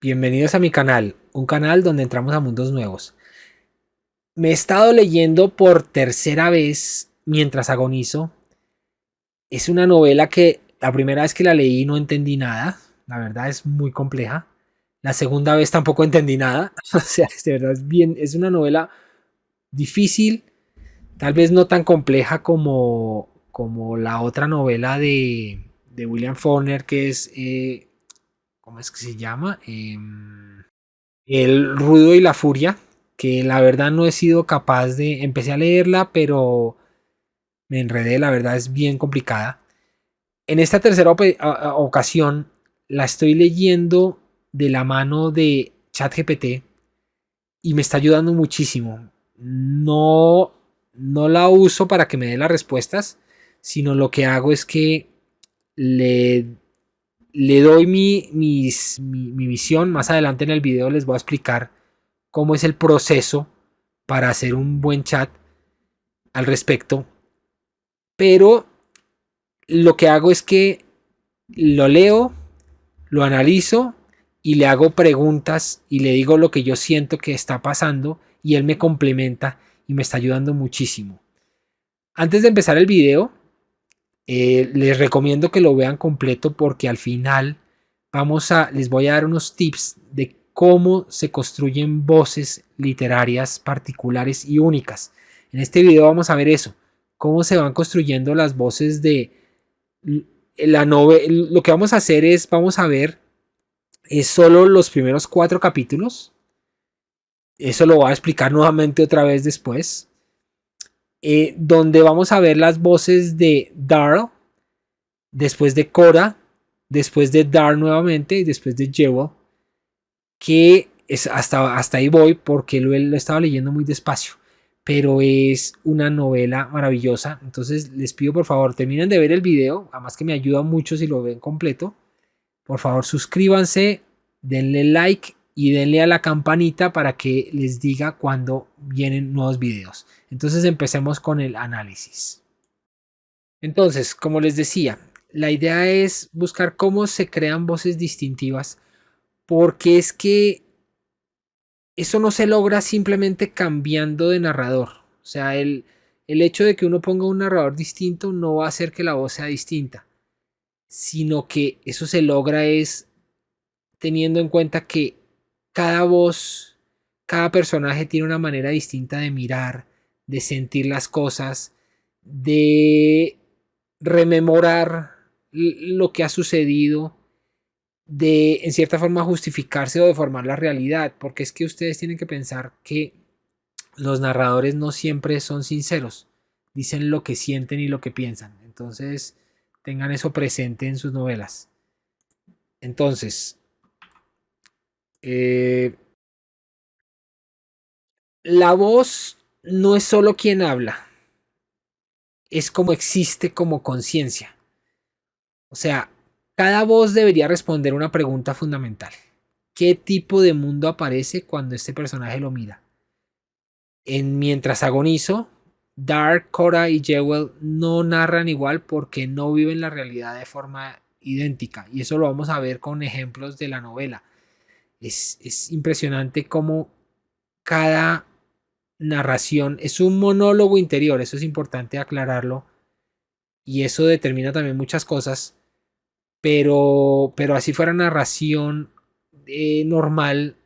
Bienvenidos a mi canal, un canal donde entramos a mundos nuevos. Me he estado leyendo por tercera vez mientras agonizo. Es una novela que la primera vez que la leí no entendí nada. La verdad es muy compleja. La segunda vez tampoco entendí nada. O sea, de verdad es una novela difícil, tal vez no tan compleja como la otra novela de William Faulkner que es, ¿cómo es que se llama? El Rudo y la Furia, que la verdad no he sido capaz de, empecé a leerla, pero me enredé, la verdad es bien complicada. En esta tercera ocasión la estoy leyendo de la mano de ChatGPT y me está ayudando muchísimo. No la uso para que me dé las respuestas, sino lo que hago es que le, le doy mi visión. Más adelante en el video les voy a explicar cómo es el proceso para hacer un buen chat al respecto. Pero lo que hago es que lo leo, lo analizo y le hago preguntas y le digo lo que yo siento que está pasando y él me complementa y me está ayudando muchísimo. Antes de empezar el video, les recomiendo que lo vean completo porque al final les voy a dar unos tips de cómo se construyen voces literarias particulares y únicas. En este video vamos a ver eso, cómo se van construyendo las voces de la novela. Lo que vamos a hacer es, vamos a ver, es solo los primeros 4 capítulos. Eso lo voy a explicar nuevamente otra vez después. Donde vamos a ver las voces de Darl, después de Cora, después de Dar nuevamente y después de Jewel, que es hasta ahí voy porque lo estaba leyendo muy despacio, pero es una novela maravillosa. Entonces les pido por favor terminen de ver el video, además que me ayuda mucho si lo ven completo. Por favor suscríbanse, denle like y denle a la campanita para que les diga cuando vienen nuevos videos. Entonces empecemos con el análisis. Entonces, como les decía, la idea es buscar cómo se crean voces distintivas, porque es que eso no se logra simplemente cambiando de narrador. O sea, el hecho de que uno ponga un narrador distinto no va a hacer que la voz sea distinta, sino que eso se logra es teniendo en cuenta que cada voz, cada personaje tiene una manera distinta de mirar, de sentir las cosas, de rememorar lo que ha sucedido, de en cierta forma justificarse o deformar la realidad, porque es que ustedes tienen que pensar que los narradores no siempre son sinceros, dicen lo que sienten y lo que piensan, entonces tengan eso presente en sus novelas. Entonces, eh, la voz no es solo quien habla, es como existe como conciencia. O sea, cada voz debería responder una pregunta fundamental. ¿Qué tipo de mundo aparece cuando este personaje lo mira? Mientras agonizo, Dark, Cora y Jewel no narran igual porque no viven la realidad de forma idéntica. Y eso lo vamos a ver con ejemplos de la novela. Es impresionante cómo cada narración es un monólogo interior. Eso es importante aclararlo. Y eso determina también muchas cosas. Pero así fuera narración normal,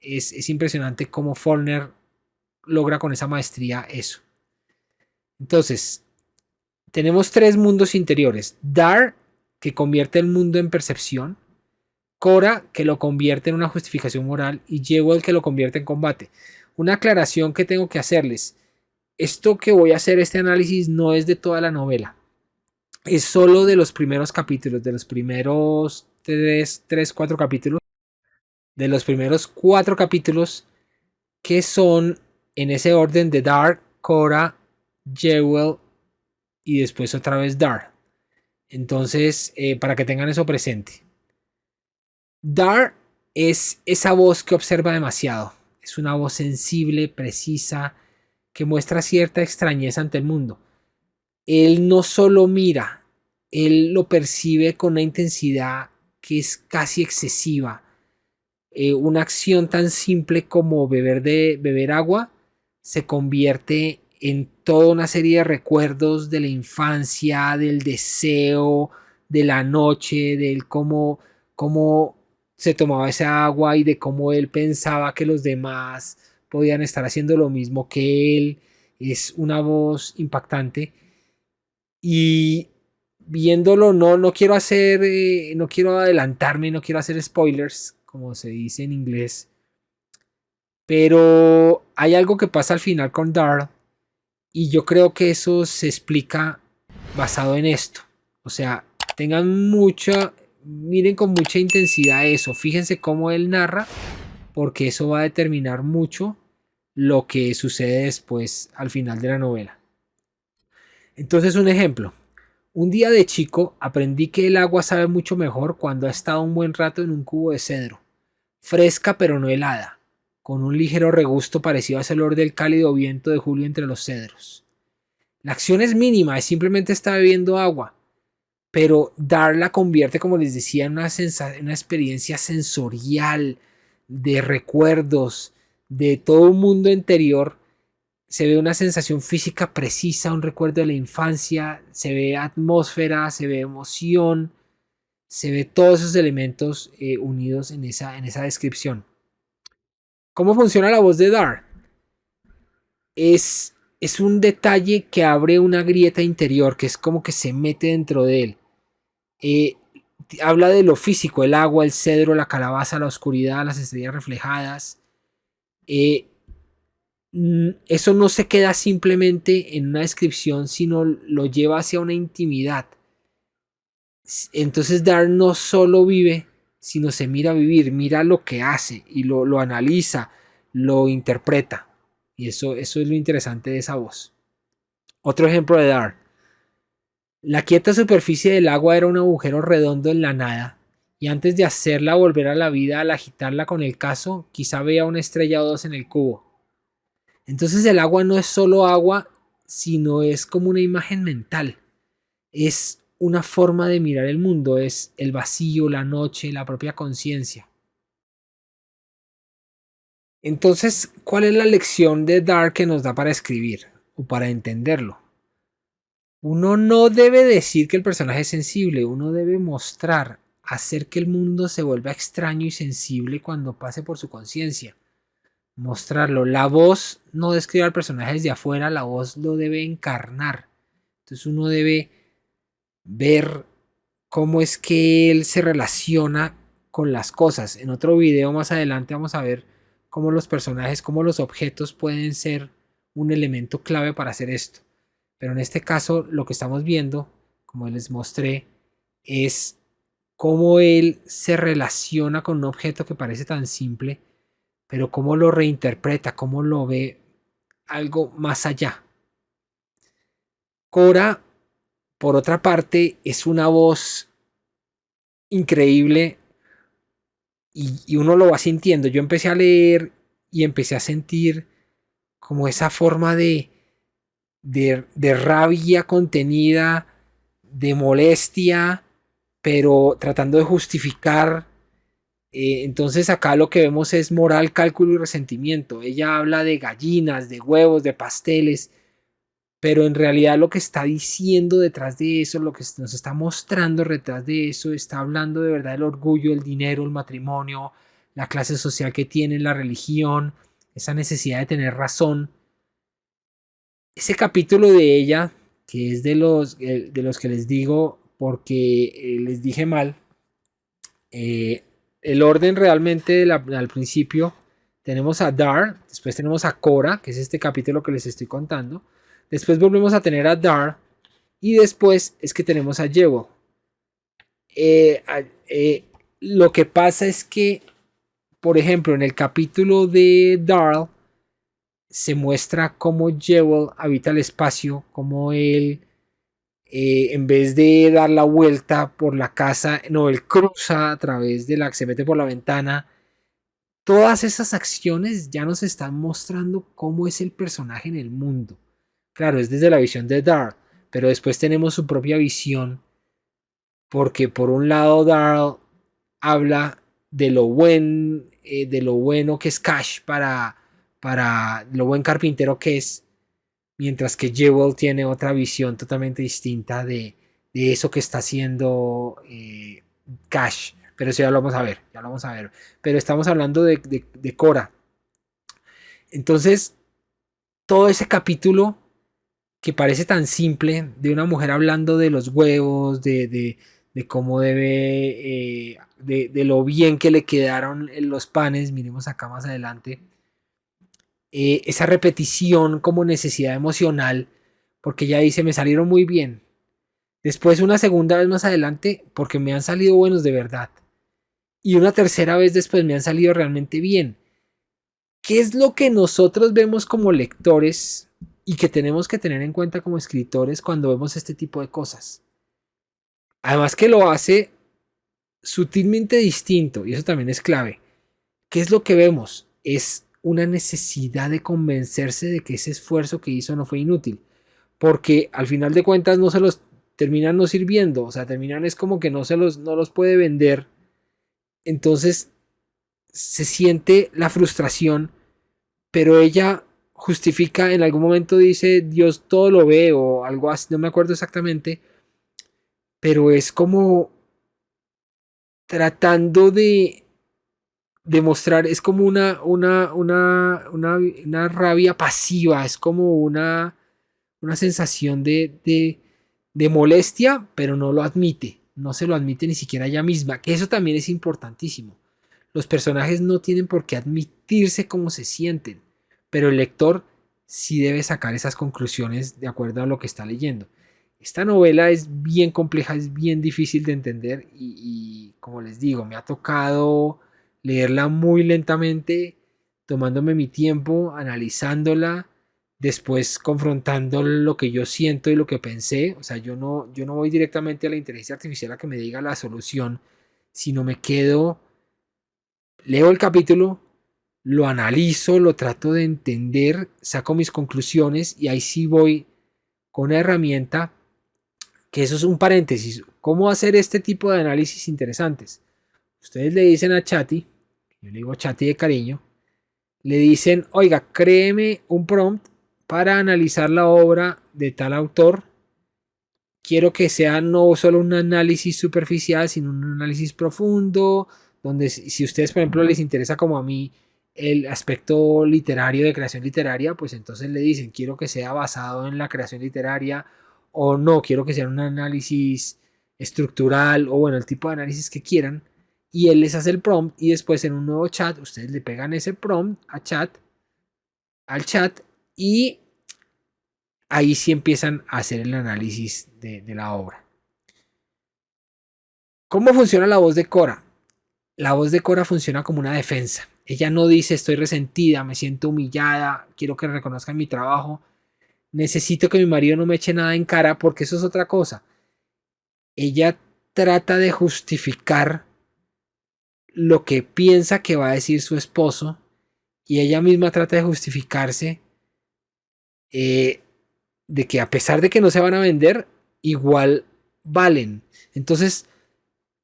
es impresionante cómo Faulkner logra con esa maestría eso. Entonces, tenemos 3 mundos interiores. Dar, que convierte el mundo en percepción. Cora, que lo convierte en una justificación moral. Y Jewel, que lo convierte en combate. Una aclaración que tengo que hacerles. Esto que voy a hacer, este análisis, no es de toda la novela. Es solo de los primeros capítulos, de los primeros 4 capítulos. De los primeros 4 capítulos que son en ese orden de Dark, Cora, Jewel y después otra vez Dar. Entonces, para que tengan eso presente. Dar es esa voz que observa demasiado. Es una voz sensible, precisa, que muestra cierta extrañeza ante el mundo. Él no solo mira, él lo percibe con una intensidad que es casi excesiva. una acción tan simple como beber agua se convierte en toda una serie de recuerdos de la infancia, del deseo, de la noche, del cómo se tomaba esa agua y de cómo él pensaba que los demás podían estar haciendo lo mismo que él. Es una voz impactante y viéndolo, no quiero hacer, no quiero adelantarme, no quiero hacer spoilers, como se dice en inglés, pero hay algo que pasa al final con Darl y yo creo que eso se explica basado en esto. O sea, tengan mucha, miren con mucha intensidad eso, fíjense cómo él narra, porque eso va a determinar mucho lo que sucede después al final de la novela. Entonces, un ejemplo. Un día de chico aprendí que el agua sabe mucho mejor cuando ha estado un buen rato en un cubo de cedro, fresca pero no helada, con un ligero regusto parecido a ese olor del cálido viento de julio entre los cedros. La acción es mínima, es simplemente estar bebiendo agua, pero Dar la convierte, como les decía, en una experiencia sensorial, de recuerdos, de todo un mundo interior. Se ve una sensación física precisa, un recuerdo de la infancia, se ve atmósfera, se ve emoción, se ve todos esos elementos unidos en esa descripción. ¿Cómo funciona la voz de Dar? Es un detalle que abre una grieta interior, que es como que se mete dentro de él. Eh, Habla de lo físico, el agua, el cedro, la calabaza, la oscuridad, las estrellas reflejadas. Eh, Eso no se queda simplemente en una descripción, sino lo lleva hacia una intimidad. Entonces Dar no solo vive, sino se mira vivir, mira lo que hace y lo analiza, lo interpreta. Y eso es lo interesante de esa voz. Otro ejemplo de Dar. La quieta superficie del agua era un agujero redondo en la nada, y antes de hacerla volver a la vida al agitarla con el cazo, quizá veía una estrella o dos en el cubo. Entonces el agua no es solo agua, sino es como una imagen mental. Es una forma de mirar el mundo, es el vacío, la noche, la propia conciencia. Entonces, ¿cuál es la lección de Dark que nos da para escribir o para entenderlo? Uno no debe decir que el personaje es sensible, uno debe mostrar, hacer que el mundo se vuelva extraño y sensible cuando pase por su conciencia. Mostrarlo. La voz no describe al personaje desde afuera, la voz lo debe encarnar. Entonces uno debe ver cómo es que él se relaciona con las cosas. En otro video más adelante vamos a ver cómo los personajes, cómo los objetos pueden ser un elemento clave para hacer esto. Pero en este caso lo que estamos viendo, como les mostré, es cómo él se relaciona con un objeto que parece tan simple, pero cómo lo reinterpreta, cómo lo ve algo más allá. Cora, por otra parte, es una voz increíble y uno lo va sintiendo. Yo empecé a leer y empecé a sentir como esa forma de rabia contenida, de molestia, pero tratando de justificar. Entonces acá lo que vemos es moral, cálculo y resentimiento. Ella habla de gallinas, de huevos, de pasteles, pero en realidad lo que está diciendo detrás de eso, lo que nos está mostrando detrás de eso, está hablando de verdad del orgullo, el dinero, el matrimonio, la clase social que tiene, la religión, esa necesidad de tener razón. Ese capítulo de ella, que es de los que les digo porque les dije mal, el orden realmente al principio tenemos a Dar, después tenemos a Cora, que es este capítulo que les estoy contando, después volvemos a tener a Dar y después es que tenemos a Jewel. Eh, lo que pasa es que, por ejemplo, en el capítulo de Darl se muestra cómo Jewel habita el espacio, cómo él en vez de dar la vuelta por la casa, no, él cruza a través de la, se mete por la ventana. Todas esas acciones ya nos están mostrando cómo es el personaje en el mundo. Claro, es desde la visión de Darl, pero después tenemos su propia visión, porque por un lado Darl habla de lo bueno que es Cash para lo buen carpintero que es, mientras que Jewel tiene otra visión totalmente distinta de eso que está haciendo Cash. Pero eso ya lo vamos a ver, ya lo vamos a ver. Pero estamos hablando de Cora. Entonces, todo ese capítulo que parece tan simple, de una mujer hablando de los huevos, de cómo debe, de lo bien que le quedaron los panes, miremos acá más adelante, esa repetición como necesidad emocional, porque ella dice, me salieron muy bien. Después una segunda vez más adelante, porque me han salido buenos de verdad. Y una tercera vez después me han salido realmente bien. ¿Qué es lo que nosotros vemos como lectores y que tenemos que tener en cuenta como escritores cuando vemos este tipo de cosas? Además que lo hace sutilmente distinto, y eso también es clave. ¿Qué es lo que vemos? Es una necesidad de convencerse de que ese esfuerzo que hizo no fue inútil, porque al final de cuentas no se los terminan no sirviendo, o sea, terminan es como que no los puede vender, entonces se siente la frustración, pero ella justifica, en algún momento dice, Dios todo lo ve o algo así, no me acuerdo exactamente, pero es como tratando de demostrar, es como una rabia pasiva, es como una sensación de molestia, pero no lo admite, no se lo admite ni siquiera ella misma, que eso también es importantísimo. Los personajes no tienen por qué admitirse cómo se sienten, pero el lector sí debe sacar esas conclusiones de acuerdo a lo que está leyendo. Esta novela es bien compleja, es bien difícil de entender y como les digo, me ha tocado leerla muy lentamente, tomándome mi tiempo, analizándola, después confrontando lo que yo siento y lo que pensé. O sea, yo no voy directamente a la inteligencia artificial a que me diga la solución, sino me quedo, leo el capítulo, lo analizo, lo trato de entender, saco mis conclusiones y ahí sí voy con una herramienta que eso es un paréntesis. ¿Cómo hacer este tipo de análisis interesantes? Ustedes le dicen a Chatty, yo le digo Chatty de cariño, le dicen, oiga, créeme un prompt para analizar la obra de tal autor. Quiero que sea no solo un análisis superficial, sino un análisis profundo, donde si ustedes, por ejemplo, les interesa como a mí el aspecto literario de creación literaria, pues entonces le dicen, quiero que sea basado en la creación literaria o no, quiero que sea un análisis estructural o bueno, el tipo de análisis que quieran. Y él les hace el prompt y después en un nuevo chat, ustedes le pegan ese prompt al chat y ahí sí empiezan a hacer el análisis de la obra. ¿Cómo funciona la voz de Cora? La voz de Cora funciona como una defensa. Ella no dice estoy resentida, me siento humillada, quiero que reconozcan mi trabajo, necesito que mi marido no me eche nada en cara porque eso es otra cosa. Ella trata de justificar lo que piensa que va a decir su esposo y ella misma trata de justificarse eh, de que a pesar de que no se van a vender, igual valen. Entonces,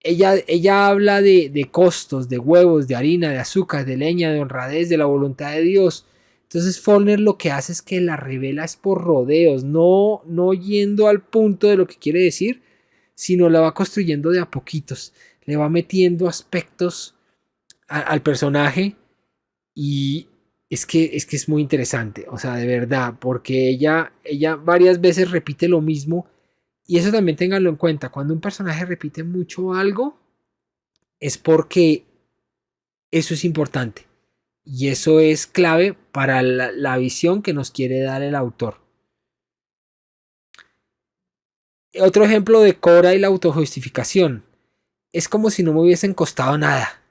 ella habla de costos, de huevos, de harina, de azúcar, de leña, de honradez, de la voluntad de Dios. Entonces Faulkner lo que hace es que la revela es por rodeos, no yendo al punto de lo que quiere decir, sino la va construyendo de a poquitos. Le va metiendo aspectos al personaje y es que es muy interesante, o sea, de verdad, porque ella varias veces repite lo mismo y eso también ténganlo en cuenta, cuando un personaje repite mucho algo es porque eso es importante y eso es clave para la visión que nos quiere dar el autor. Otro ejemplo de Cora y la autojustificación. Es como si no me hubiesen costado nada.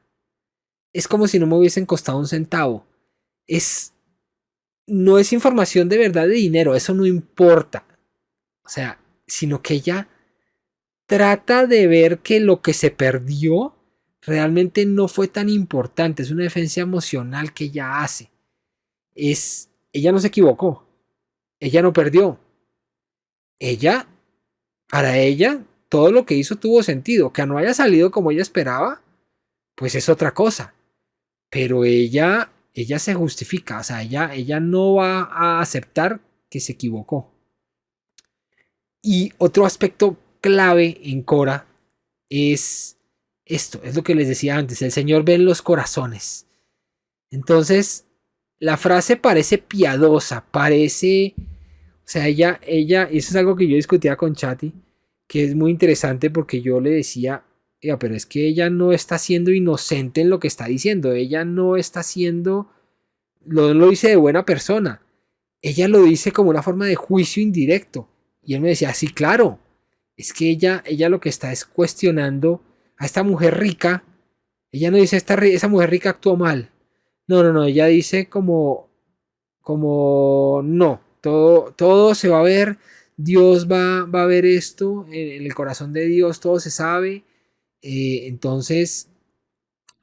Es como si no me hubiesen costado un centavo. Es, no es información de verdad de dinero, eso no importa. O sea, sino que ella trata de ver que lo que se perdió realmente no fue tan importante. Es una defensa emocional que ella hace. Ella no se equivocó. Ella no perdió. Ella, para ella, todo lo que hizo tuvo sentido. Que no haya salido como ella esperaba, pues es otra cosa. Pero ella se justifica, o sea, ella no va a aceptar que se equivocó. Y otro aspecto clave en Cora es esto, es lo que les decía antes, el Señor ve en los corazones. Entonces, la frase parece piadosa, parece, o sea, y eso es algo que yo discutía con Chati, que es muy interesante porque yo le decía, pero es que ella no está siendo inocente en lo que está diciendo, ella no está siendo, lo dice de buena persona, ella lo dice como una forma de juicio indirecto. Y él me decía, sí, claro, es que ella lo que está es cuestionando a esta mujer rica. Ella no dice, esa mujer rica actuó mal. No, no, no, ella dice como no, todo se va a ver, Dios va a ver esto, en el corazón de Dios todo se sabe. Entonces,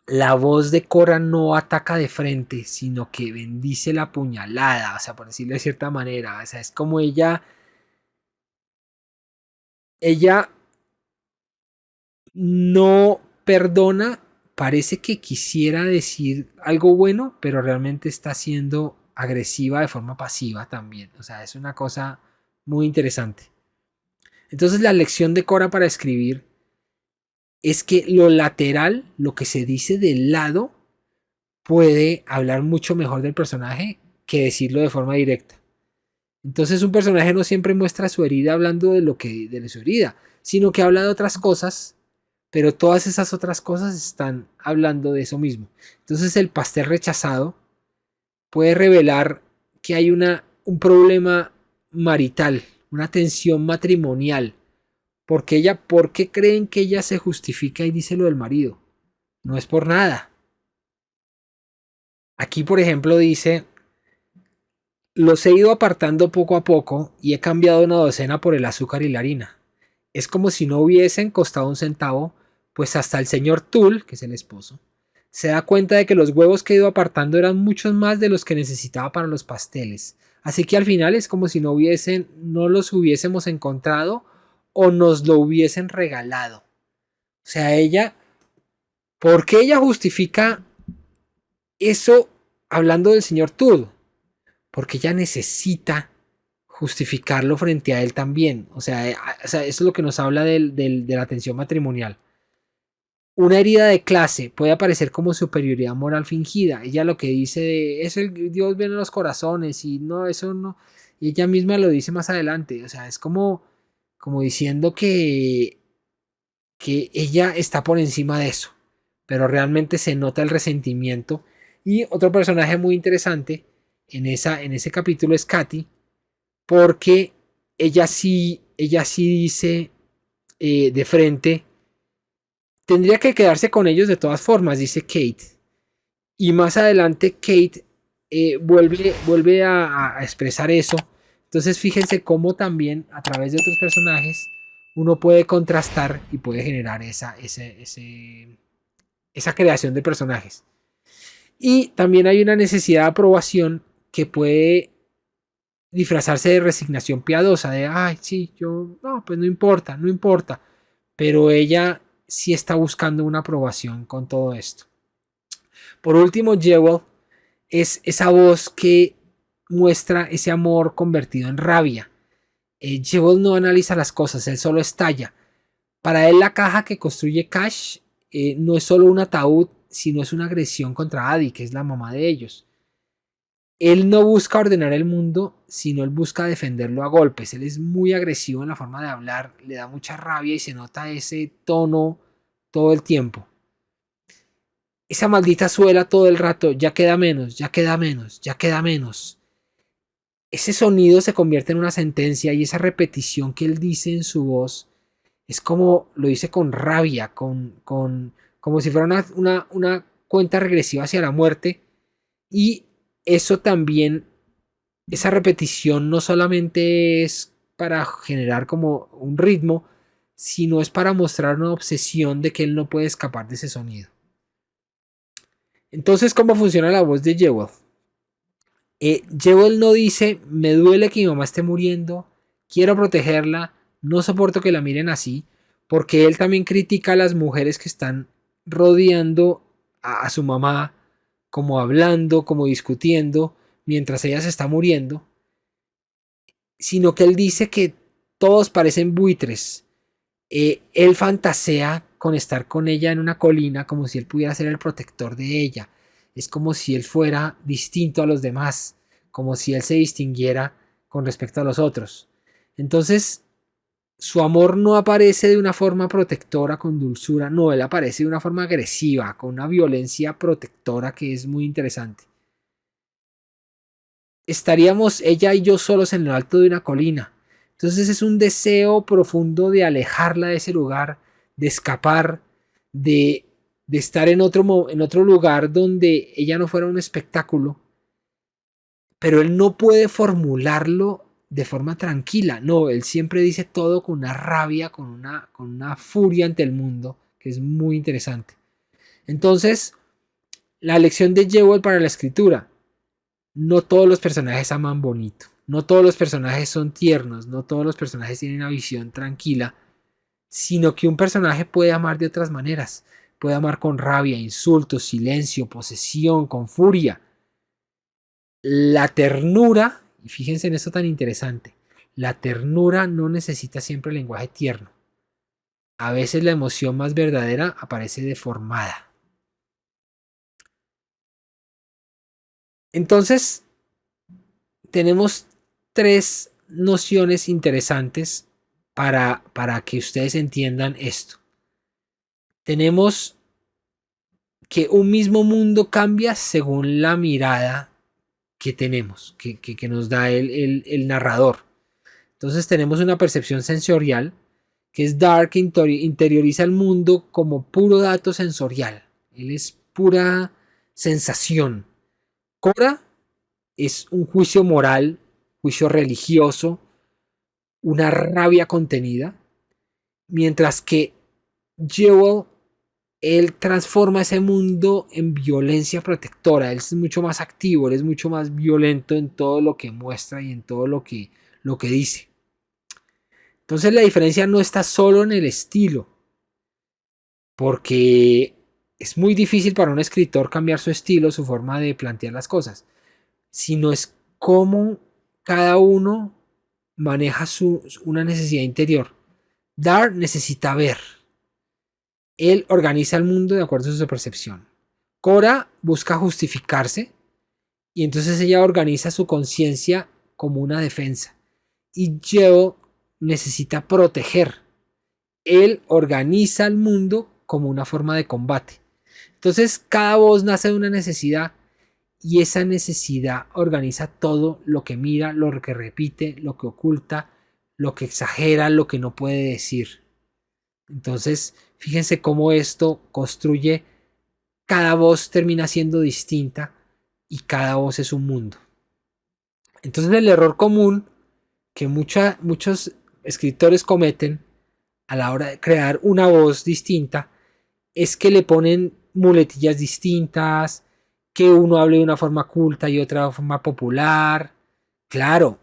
la voz de Cora no ataca de frente, sino que bendice la puñalada, o sea, por decirlo de cierta manera, o sea, es como ella no perdona, parece que quisiera decir algo bueno, pero realmente está siendo agresiva de forma pasiva también, o sea, es una cosa muy interesante. Entonces, la lección de Cora para escribir es que lo lateral, lo que se dice del lado, puede hablar mucho mejor del personaje que decirlo de forma directa. Entonces un personaje no siempre muestra su herida hablando de su herida, sino que habla de otras cosas, pero todas esas otras cosas están hablando de eso mismo. Entonces el pastel rechazado puede revelar que hay un problema marital, una tensión matrimonial. ¿Por qué creen que ella se justifica y dice lo del marido? No es por nada. Aquí, por ejemplo, dice: los he ido apartando poco a poco y he cambiado una docena por el azúcar y la harina. Es como si no hubiesen costado un centavo, pues hasta el señor Tull, que es el esposo, se da cuenta de que los huevos que he ido apartando eran muchos más de los que necesitaba para los pasteles. Así que al final es como si no los hubiésemos encontrado o nos lo hubiesen regalado. O sea, ¿por qué ella justifica eso hablando del señor Tull? Porque ella necesita justificarlo frente a él también. Eso es lo que nos habla de la tensión matrimonial. Una herida de clase puede aparecer como superioridad moral fingida. Ella lo que dice es Dios ve en los corazones y no, eso no. Y ella misma lo dice más adelante. O sea, es como diciendo que ella está por encima de eso. Pero realmente se nota el resentimiento. Y otro personaje muy interesante en ese capítulo es Katy, porque ella sí dice de frente, tendría que quedarse con ellos de todas formas, dice Kate. Y más adelante Kate vuelve a expresar eso. Entonces fíjense cómo también a través de otros personajes uno puede contrastar y puede generar esa creación de personajes. Y también hay una necesidad de aprobación que puede disfrazarse de resignación piadosa, de, ay, sí, yo, no, pues no importa, no importa. Pero ella sí está buscando una aprobación con todo esto. Por último, Jewel es esa voz que muestra ese amor convertido en rabia. Jewel no analiza las cosas, él solo estalla. Para él la caja que construye Cash no es solo un ataúd, sino es una agresión contra Addie, que es la mamá de ellos. Él no busca ordenar el mundo, sino él busca defenderlo a golpes. Él es muy agresivo en la forma de hablar, le da mucha rabia y se nota ese tono todo el tiempo. Esa maldita suela todo el rato, ya queda menos, ya queda menos, ya queda menos. Ese sonido se convierte en una sentencia y esa repetición que él dice en su voz es como lo dice con rabia, como si fuera una cuenta regresiva hacia la muerte. Y eso también, esa repetición no solamente es para generar como un ritmo, sino es para mostrar una obsesión de que él no puede escapar de ese sonido. Entonces, ¿cómo funciona la voz de Jewel? Jewel no dice, me duele que mi mamá esté muriendo, quiero protegerla, no soporto que la miren así, porque él también critica a las mujeres que están rodeando a su mamá como hablando, como discutiendo, mientras ella se está muriendo, sino que él dice que todos parecen buitres. Él fantasea con estar con ella en una colina como si él pudiera ser el protector de ella. Es como si él fuera distinto a los demás, como si él se distinguiera con respecto a los otros. Entonces, su amor no aparece de una forma protectora con dulzura, no, él aparece de una forma agresiva, con una violencia protectora que es muy interesante. Estaríamos ella y yo solos en lo alto de una colina. Entonces es un deseo profundo de alejarla de ese lugar, de escapar, de estar en otro lugar donde ella no fuera un espectáculo, pero él no puede formularlo de forma tranquila, no, él siempre dice todo con una rabia, con una furia ante el mundo, que es muy interesante. Entonces, la lección de Jewel para la escritura: no todos los personajes aman bonito, no todos los personajes son tiernos, no todos los personajes tienen una visión tranquila, sino que un personaje puede amar de otras maneras, puede amar con rabia, insultos, silencio, posesión, con furia. La ternura, y fíjense en esto tan interesante, la ternura no necesita siempre lenguaje tierno. A veces la emoción más verdadera aparece deformada. Entonces, tenemos tres nociones interesantes para que ustedes entiendan esto. Tenemos que un mismo mundo cambia según la mirada que tenemos, que nos da el narrador. Entonces tenemos una percepción sensorial, que es Dark, que interioriza el mundo como puro dato sensorial. Él es pura sensación. Cora es un juicio moral, juicio religioso, una rabia contenida, mientras que Jewel, él transforma ese mundo en violencia protectora. Él es mucho más activo, él es mucho más violento en todo lo que muestra y en todo lo que dice. Entonces la diferencia no está solo en el estilo, porque es muy difícil para un escritor cambiar su estilo, su forma de plantear las cosas, sino es cómo cada uno maneja una necesidad interior. Dar necesita ver. Él organiza el mundo de acuerdo a su percepción. Cora busca justificarse y entonces ella organiza su conciencia como una defensa. Y Geo necesita proteger. Él organiza el mundo como una forma de combate. Entonces cada voz nace de una necesidad y esa necesidad organiza todo lo que mira, lo que repite, lo que oculta, lo que exagera, lo que no puede decir. Entonces, fíjense cómo esto construye, cada voz termina siendo distinta y cada voz es un mundo. Entonces el error común que muchos escritores cometen a la hora de crear una voz distinta es que le ponen muletillas distintas, que uno hable de una forma culta y otra de forma popular. Claro,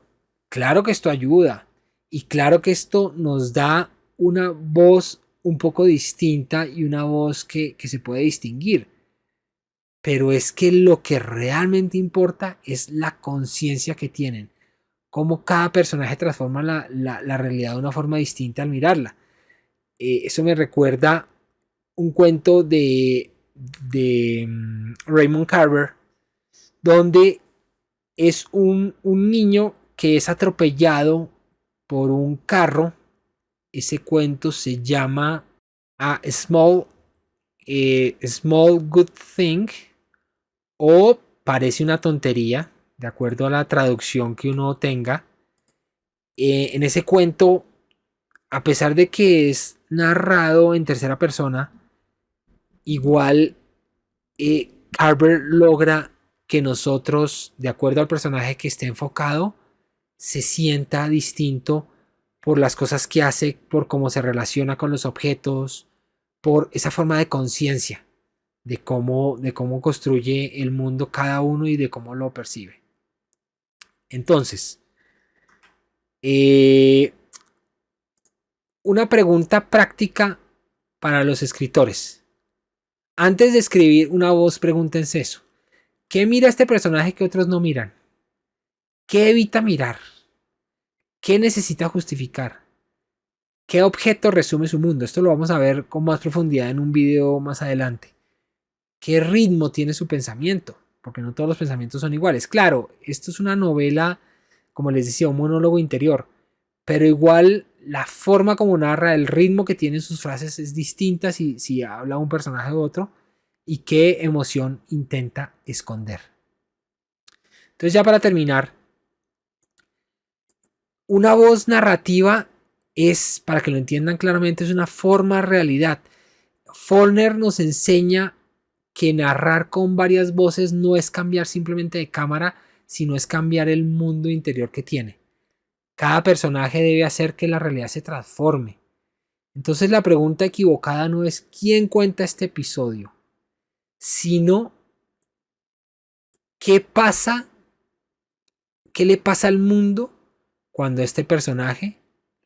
claro que esto ayuda y claro que esto nos da una voz un poco distinta y una voz que se puede distinguir. Pero es que lo que realmente importa es la conciencia que tienen, cómo cada personaje transforma la realidad de una forma distinta al mirarla. Eso me recuerda un cuento de Raymond Carver, donde es un niño que es atropellado por un carro. Ese cuento se llama A Small Good Thing, o parece una tontería, de acuerdo a la traducción que uno tenga. En ese cuento, a pesar de que es narrado en tercera persona, igual Carver logra que nosotros, de acuerdo al personaje que esté enfocado, se sienta distinto por las cosas que hace, por cómo se relaciona con los objetos, por esa forma de conciencia de cómo construye el mundo cada uno y de cómo lo percibe. Entonces, una pregunta práctica para los escritores. Antes de escribir una voz, pregúntense eso. ¿Qué mira este personaje que otros no miran? ¿Qué evita mirar? ¿Qué necesita justificar? ¿Qué objeto resume su mundo? Esto lo vamos a ver con más profundidad en un video más adelante. ¿Qué ritmo tiene su pensamiento? Porque no todos los pensamientos son iguales. Claro, esto es una novela, como les decía, un monólogo interior, pero igual la forma como narra, el ritmo que tienen sus frases es distinta si habla un personaje u otro, y qué emoción intenta esconder. Entonces, ya para terminar, una voz narrativa es, para que lo entiendan claramente, es una forma realidad. Faulkner nos enseña que narrar con varias voces no es cambiar simplemente de cámara, sino es cambiar el mundo interior que tiene. Cada personaje debe hacer que la realidad se transforme. Entonces la pregunta equivocada no es quién cuenta este episodio, sino qué pasa, qué le pasa al mundo cuando este personaje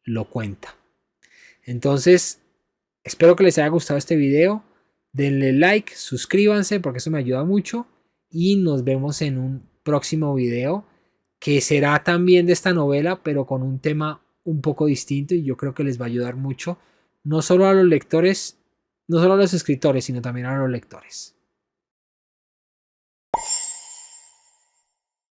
lo cuenta. Entonces, espero que les haya gustado este video. Denle like, suscríbanse porque eso me ayuda mucho. Y nos vemos en un próximo video que será también de esta novela, pero con un tema un poco distinto y yo creo que les va a ayudar mucho, no solo a los lectores, no solo a los escritores, sino también a los lectores.